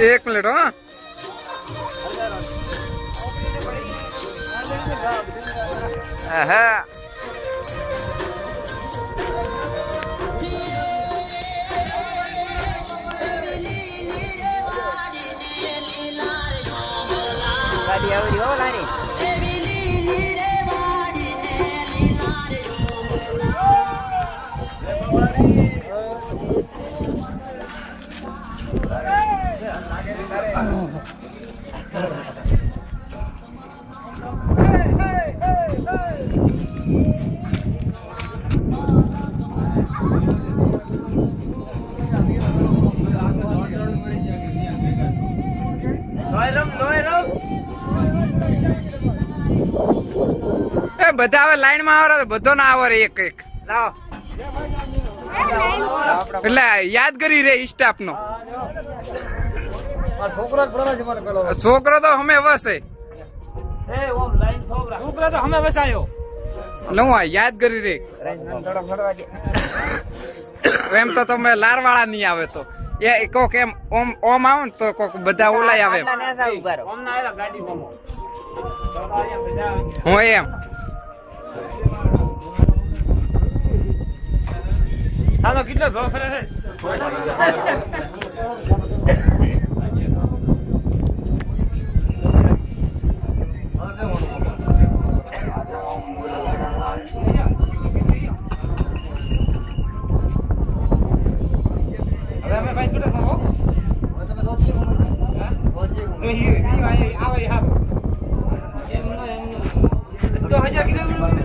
एक मिनट हाँ हाँ गाड़ी आवरी हो लारी બધા હવે લાઈન માં આવે બધો ના આવે એક એક લાવો એટલે યાદગીરી રે સ્ટાફ નો છોકરો તો અમે વસે છોકરો તો અમે વસાયો નવા યાદગીરી રે એમ તો તમે લારવાળા નહીં આવે તો એ કોક એમ ઓમ ઓમ આવો ને તો કોક બધા ઓલાય આવે હું એમ આનો કેટલો ભાવ ફરે છે હવે અમે ભાઈ છૂટા થાઓ તમે દોસ્તી હા આવે હા એમ તો 1000 કીધું